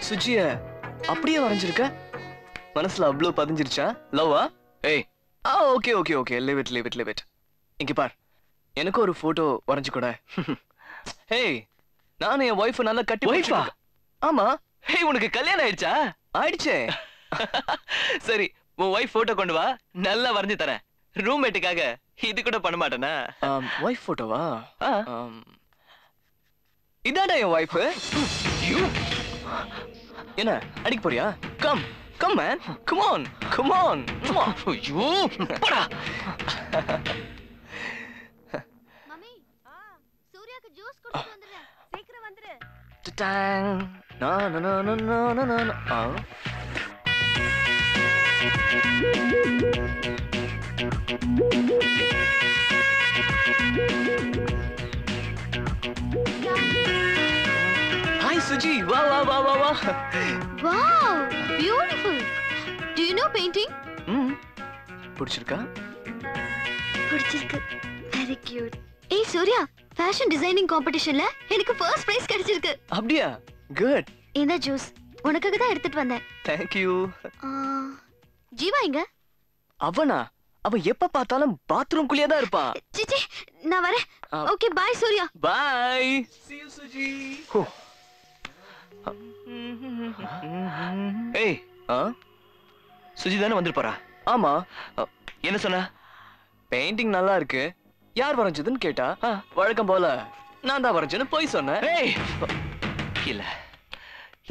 சுஜிய அப்படியே வரைஞ்சிருக்க? மனசுல அவ்வளவு பதிஞ்சிருச்சா? லவ்வா? ஏய், okay okay okay, leave it. இங்க பார், எனக்கு ஒரு போட்டோ வரைஞ்சு கூட. ஏய், நானும் என் ஒய்ஃப் நல்லா கட்டி ஒய்ஃபா? ஆமா. ஏய், உனக்கு கல்யாணம் ஆயிடுச்சா? ஆயிடுச்சே. சரி, உன் ஒய்ஃப் போட்டோ கொண்டு வா, நல்லா வரைஞ்சு தரேன். ரூம்மேட்டுக்காக இது கூட பண்ண மாட்டேனா? ஒய்ஃப் போட்டோவா? இதாடா என் ஒய்ஃப். என்ன அடிக்க போறியா? Come man, come on. ஐயோ, போடா. மம்மி, சூர்யாக்கு ஜூஸ் குடிச்சிட்டு வந்துறேன். சீக்கிரம் வந்துரு. டாங். நா. Hi Suji, wow. Wow, beautiful. Do you know painting? பிடிச்சிருக்கா? பிடிச்சிருக்கு. Very cute. ஏய் சூர்யா, ஃபேஷன் டிசைனிங் காம்படிஷன்ல எனக்கு ஃபர்ஸ்ட் பிரைஸ் கிடைச்சிருக்கு. அப்படியா? குட். இந்த ஜூஸ் உனக்காக தான் எடுத்துட்டு வந்தேன். Thank you. ஜீவா எங்க? அவ எப்ப பார்த்தாலும் பாத்ரூம் குள்ளே தான் இருப்பா. சிச்சி, நான் வரேன். Okay, bye Surya. Bye. See you Suji. ஏய், சுஜி தானே வந்துருப்பாரா? ஆமா. என்ன சொன்னா? பெயிண்டிங் நல்லா இருக்கு, யார் வரைஞ்சதுன்னு கேட்டா. வழக்கம் போல நான் தான் வரைஞ்சேன்னு போய் சொன்னேன். ஏய், இல்ல,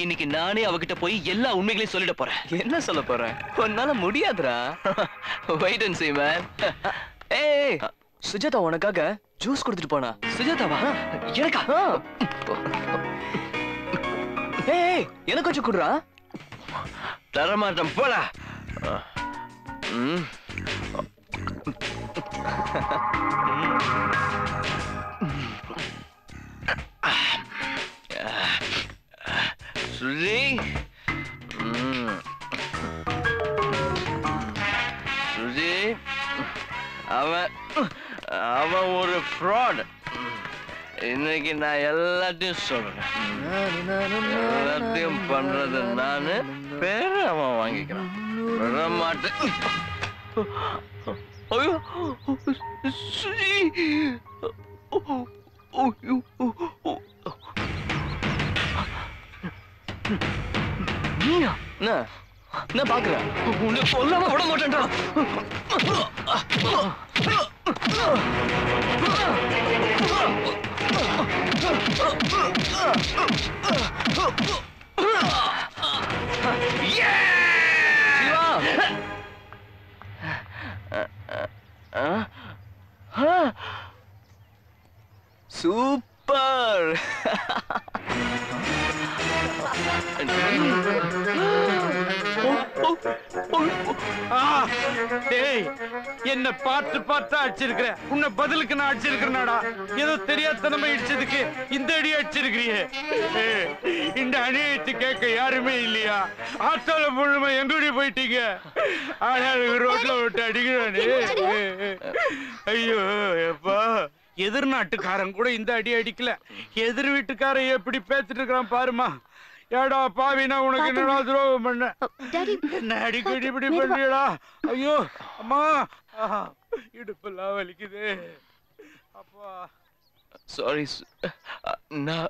இன்னைக்கு நானே அவகிட்ட போய் எல்லா உண்மைகளையும் சொல்லிட போறேன். என்ன சொல்ல போற? உன்னால முடியாதுடா. Wait and see, man. ஏய், சுஜாதா உனக்காக ஜூஸ் கொடுத்துட்டு போனா. சுஜாதாவா? எனக்கா? ஏய், எனக்கு கொஞ்சம் குடுறா. தரமாட்டம், போடா. சுஜி, சுஜி, அவன் ஒரு ஃப்ராட். இன்னைக்கு நான் எல்லாத்தையும் சொல்றேன். எல்லாத்தையும் பண்றது நானு, பேரு அவன் வாங்கிக்கிறான். விட மாட்டேன். ஐயோ சுஜி, நீயா? என்ன பாக்குற? உன்னை சொல்லாம விட மாட்டேன்டா. சூப்பர். என்ன பார்த்து அடிச்சிருக்கிற. உன்னை பதிலுக்கு நான் அடிச்சிருக்கிறேன்டா. ஏதோ தெரியாதனமா இடிச்சதுக்கு இந்த அடி அடிச்சிருக்கிறியே. இந்த அநியாயத்தை கேட்க யாருமே இல்லையா? ஆத்தால முழுமை எங்கடி போயிட்டீங்க? ஆனா ரோட்ல விட்டு அடிக்கிறானே. ஐயோ எப்பா, எதிர்நாட்டுக்காரன் கூட இந்த அடி அடிக்கல. எதிர் வீட்டுக்காரன் எப்படி பேசிட்டு இருக்கிறான் பாருமா. ஏடா பாவினா, உனக்கு என்னடா துரோகம் பண்ண? என்ன அடிக்கடி இப்படி பண்றியடா? ஐயோ அம்மா, இடுப்பெல்லாம் வலிக்குது. அப்பா சாரி. நான்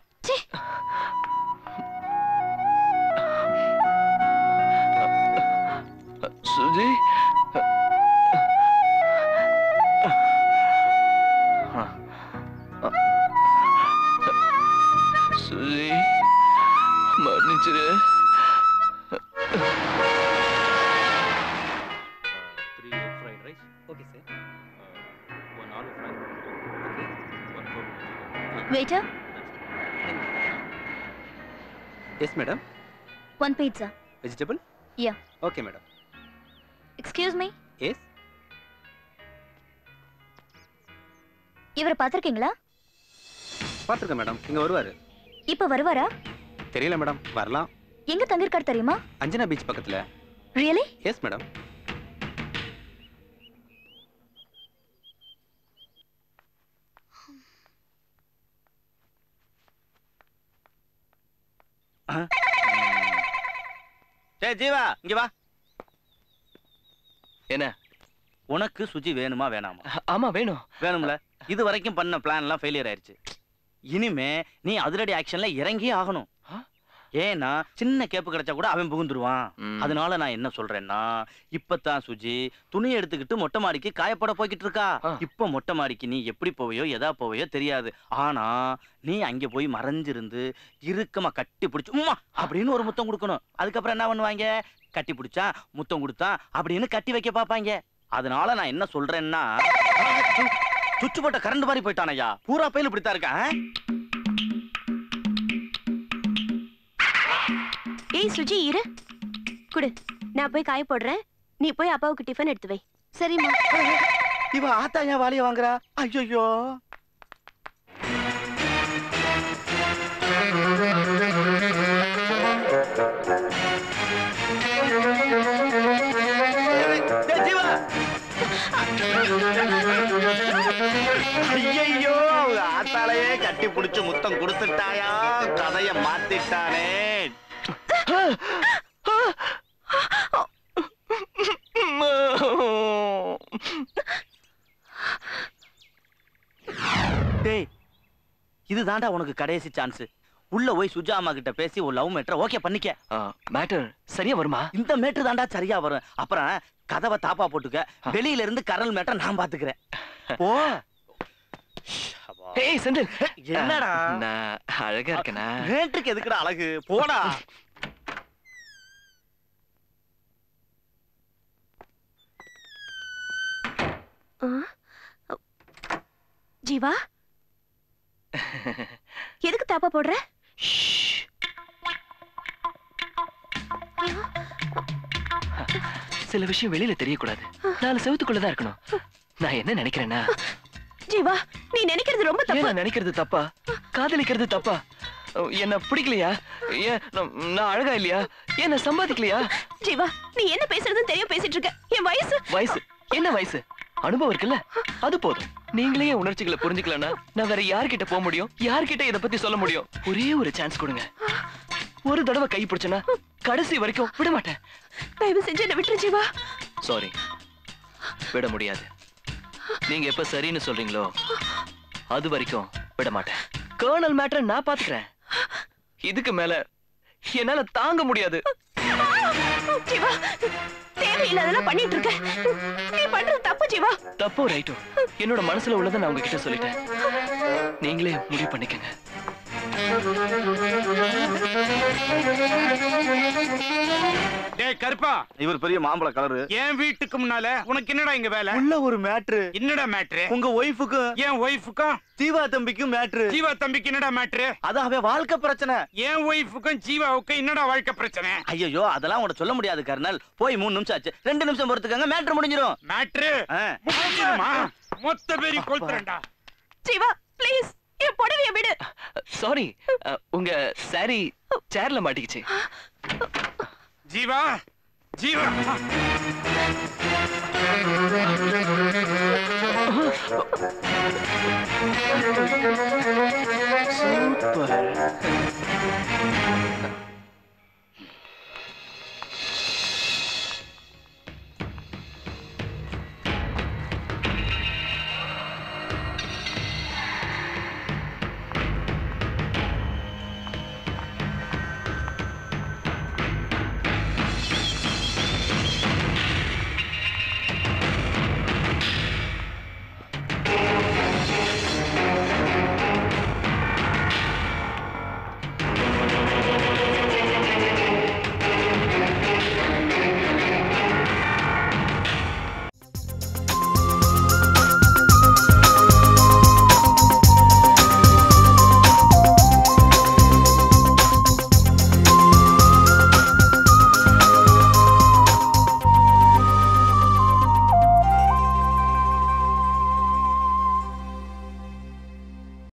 சுஜி, சுஜி மன்னிச்சிரு. 3 egg fried rice. Okay sir. 1 aloo fry. Okay. 1 coke. Waiter. Yes madam. 1 pizza. Vegetable? Yeah. Okay madam. Excuse me. Yes. இவரை பாத்திருக்கீங்களா? பாத்துருக்கேன் மேடம். இங்க வருவாரு. இப்ப வருவாரா? தெரியல மேடம். வரலாம். எங்க தங்கிருக்காரு தெரியுமா? அஞ்சனா பீச் பக்கத்துல. Really? Yes madam. டேய் ஜீவா இங்க வா. என்ன? உனக்கு சுஜி வேணுமா வேணாமா? ஆமா வேணும். வேணும்ல. இது வரைக்கும் பண்ண பிளான் எல்லாம் ஃபெயிலியர் ஆயிருச்சு. இனிமே நீ அதிரடி ஆக்ஷன்ல இறங்கியே ஆகணும். ஏன்னா சின்ன கேப்பு கிடைச்சா கூட அவன் புகுந்துருவான். அதனால நான் என்ன சொல்றேன்னா, இப்பதான் சுஜி துணி எடுத்துக்கிட்டு மொட்டை மாடிக்கு காயப்பட போய்கிட்டு இருக்கா. இப்ப மொட்டை மாடிக்கு நீ எப்படி போவையோ எதா போவையோ தெரியாது. ஆனா நீ அங்க போய் மறைஞ்சிருந்து இறுக்கமா கட்டி பிடிச்சு உம்மா அப்படின்னு ஒரு முத்தம் கொடுக்கணும். அதுக்கப்புறம் என்ன பண்ணுவாங்க? கட்டி பிடிச்சா முத்தம் கொடுத்தா அப்படின்னு கட்டி வைக்க பாப்பாங்க. அதனால நான் என்ன சொல்றேன்னா, சுவிட்ச் போட்ட கரண்ட் மாதிரி போயிட்டானையா. பூரா பையில இப்படித்தான் இருக்கேன். ஏய் சுஜி இரு, குடு, நான் போய் காய போடுறேன். நீ போய் அப்பாவுக்கு டிஃபன் எடுத்து வை. சரிம்மா. இவ ஆத்தா ஏன் வாளிய வாங்குறா? ஐயோ ஐயோ அவங்க ஆத்தாலையே கட்டி பிடிச்சு முத்தம் கொடுத்துட்டாயா. கதைய மாத்திட்டானே. டேய் இதுதான்டா உனக்கு கடைசி சான்ஸ். உள்ள போய் சுஜா அம்மா கிட்ட பேசி ஒரு லவ் மேட்டர் ஓகே பண்ணிக்க. மேட்டர் சரியா வருமா? இந்த மேட்டர் தான்டா சரியா வரும். அப்புறம் கதவை தாப்பா போட்டுக்க. வெளியில இருந்து கரல் மேட்டர் நான் பாத்துக்கிறேன். போ. ஏய் செந்தில், என்னடா நான் அழகா இருக்கேனா? மேட்டருக்கு எதுக்குடா அழகு? போடா. ஜீவா எதுக்கு தாப்பா போடுற? சில விஷயம் வெளியில தெரியக்கூடாது. 4 செவத்துக்குள்ளதான் இருக்கணும். நான் என்ன நினைக்கிறேன்னா, ஜீவா நீ நினைக்கிறது ரொம்ப தப்பு. நான் நினைக்கிறது தப்பா? காதலிக்கிறது தப்பா? என்ன பிடிக்கலையா? ஏன் நான் அழகா இல்லையா? ஏன் நான் சம்பாதிக்கலையா? ஜீவா நீ என்ன பேசுறதுன்னு தெரியும் பேசிட்டு இருக்க. என் வயசு வயசு என்ன வயசு? அனுபவம் இருக்குல்ல, அது போதும். நீங்களே உணர்ச்சிகளை புரிஞ்சுக்கலன்னா நான் வேற யார்கிட்ட போக முடியும்? யார்கிட்ட இதை பத்தி சொல்ல முடியும்? ஒரே ஒரு சான்ஸ் கொடுங்க. ஒரு தடவை கை பிடிச்சனா கடைசி வரைக்கும் விட மாட்டேன். தயவு செஞ்சு என்ன விட்டுரு ஜீவா. சாரி, விட முடியாது. நீங்க எப்ப சரின்னு சொல்றீங்களோ அது வரைக்கும் விட மாட்டேன். கர்னல் மேட்டர் நான் பாத்துக்கிறேன். இதுக்கு மேல என்னால தாங்க முடியாது. ஜீவா தேவையில்லாதெல்லாம் பண்ணிட்டு இருக்க. நீ பண்றது தப்பு ஜீவா. தப்போ ரைட்டோ, என்னோட மனசுல உள்ளதை நான் உங்ககிட்ட சொல்லிட்டேன். நீங்களே முடிவு பண்ணிக்கங்க. டேய் கருப்பா, இவர் பெரிய மாம்பழ கலரு. என் வீட்டுக்கு முன்னால உனக்கு என்னடா இங்க வேலை? உள்ள ஒரு மேட்ரு. என்னடா மேட்ரு? உங்க ஒய்ஃபுக்கும் என் ஒய்ஃபுக்கும் ஜீவா தம்பிக்கும் மேட்ரு. ஜீவா தம்பிக்கு என்னடா மேட்ரு? அது அவன் வாழ்க்கை பிரச்சனை. என் ஒய்ஃபுக்கும் ஜீவாவுக்கும் என்னடா வாழ்க்கை பிரச்சனை? ஐயோ அதெல்லாம் உனக்கு சொல்ல முடியாது கர்னல். போய் 3 நிமிஷம் ஆச்சு. 2 நிமிஷம் பொறுத்துக்கங்க, மேட்ரு முடிஞ்சிரும். மேட்ரு முடிஞ்சிருமா? மொத்த பேரி கொளுத்துறேன்டா. ஜீவா ப்ளீஸ் என் புடவைய விடு. சாரி, உங்க சாரி சேர்ல மாட்டிக்கிச்சு. ஜீவா ஜீவா சூப்பர்.